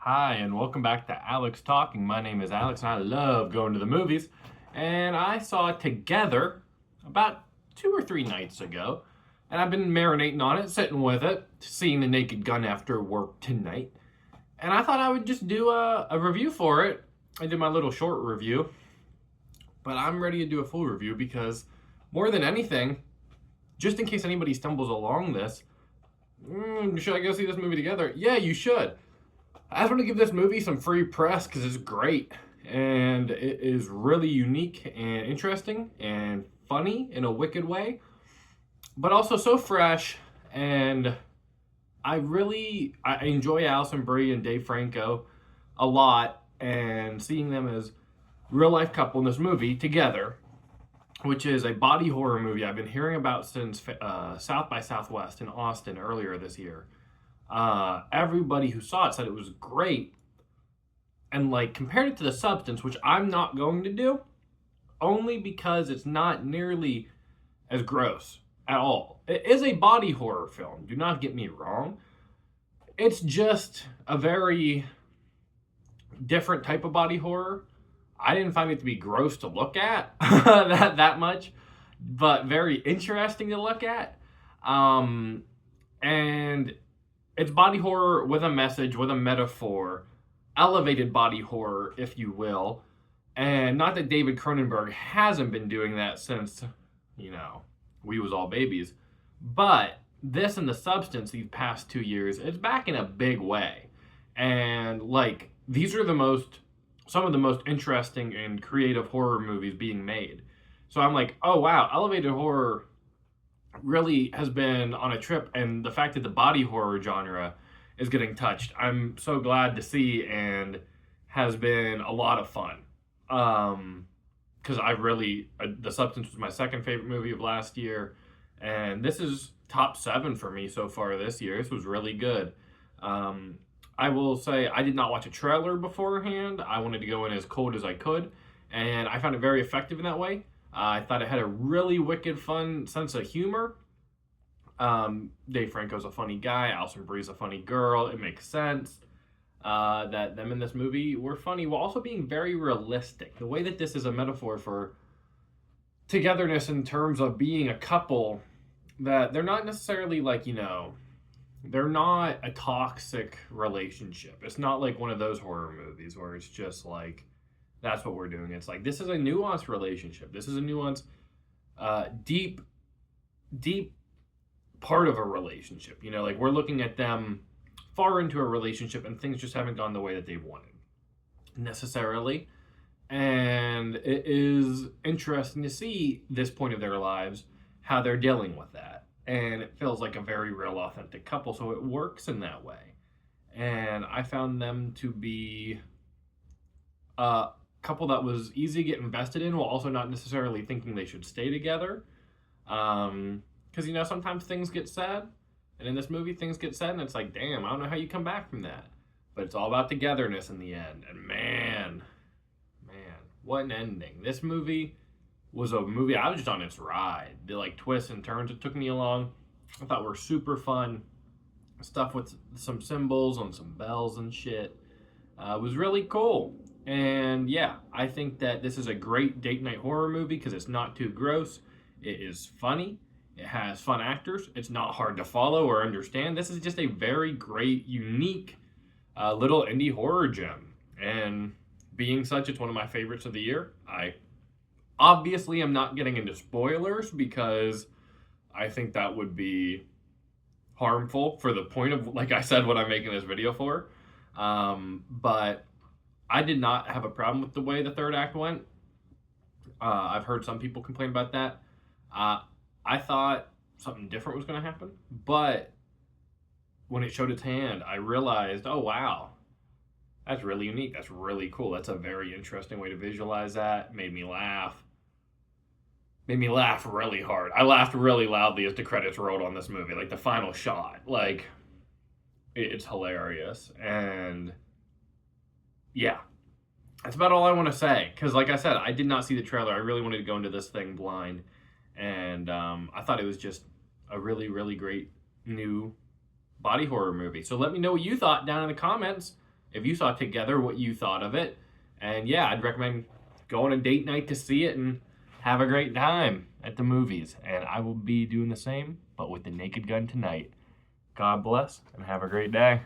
Hi, and welcome back to Alex Talking. My name is Alex, and I love going to the movies. And I saw it Together about 2 or 3 nights ago, and I've been marinating on it, sitting with it, seeing The Naked Gun after work tonight. And I thought I would just do a review for it. I did my little short review, but I'm ready to do a full review because, more than anything, just in case anybody stumbles along this, should I go see this movie together? Yeah, you should. I just want to give this movie some free press because it's great and it is really unique and interesting and funny in a wicked way, but also so fresh. And I enjoy Alison, Brie, and Dave Franco a lot, and seeing them as real life couple in this movie together, which is a body horror movie I've been hearing about since South by Southwest in Austin earlier this year. Everybody who saw it said it was great, and like compared it to The Substance, which I'm not going to do, only because it's not nearly as gross at all. It is a body horror film, do not get me wrong. It's just a very different type of body horror. I didn't find it to be gross to look at that much, but very interesting to look at. And it's body horror with a message, with a metaphor, elevated body horror, if you will. And not that David Cronenberg hasn't been doing that since, we was all babies. But this and The Substance these past 2 years, it's back in a big way. And like, these are some of the most interesting and creative horror movies being made. So I'm like, oh wow, elevated horror really has been on a trip, and the fact that the body horror genre is getting touched, I'm so glad to see, and has been a lot of fun. Because The Substance was my second favorite movie of last year, and this is top 7 for me so far this year. This was really good. I will say I did not watch a trailer beforehand. I wanted to go in as cold as I could, and I found it very effective in that way. I thought it had a really wicked, fun sense of humor. Dave Franco's a funny guy. Alison Brie's a funny girl. It makes sense that them in this movie were funny while also being very realistic. The way that this is a metaphor for togetherness in terms of being a couple, that they're not necessarily they're not a toxic relationship. It's not like one of those horror movies where it's just like, that's what we're doing. It's like, this is a nuanced relationship. This is a nuanced, deep part of a relationship. Like, we're looking at them far into a relationship and things just haven't gone the way that they wanted necessarily. And it is interesting to see this point of their lives, how they're dealing with that. And it feels like a very real, authentic couple. So it works in that way. And I found them to be couple that was easy to get invested in while also not necessarily thinking they should stay together. Because, sometimes things get said, and in this movie, things get said, and it's like, damn, I don't know how you come back from that. But it's all about togetherness in the end. And man, what an ending. This movie was a movie, I was just on its ride. The twists and turns it took me along, I thought were super fun. Stuff with some symbols on some bells and shit. Was really cool. And yeah, I think that this is a great date night horror movie because it's not too gross. It is funny. It has fun actors. It's not hard to follow or understand. This is just a very great, unique little indie horror gem. And being such, it's one of my favorites of the year. I obviously am not getting into spoilers because I think that would be harmful for the point of, like I said, what I'm making this video for. But I did not have a problem with the way the third act went. I've heard some people complain about that. I thought something different was going to happen, but when it showed its hand, I realized, oh wow, that's really unique. That's really cool. That's a very interesting way to visualize that. Made me laugh really hard. I laughed really loudly as the credits rolled on this movie, like the final shot. Like, it's hilarious. And yeah, that's about all I want to say. Because like I said, I did not see the trailer. I really wanted to go into this thing blind. And I thought it was just a really, really great new body horror movie. So let me know what you thought down in the comments. if you saw it together, what you thought of it. And yeah, I'd recommend going on a date night to see it and have a great time at the movies. And I will be doing the same, but with the Naked Gun tonight. God bless and have a great day.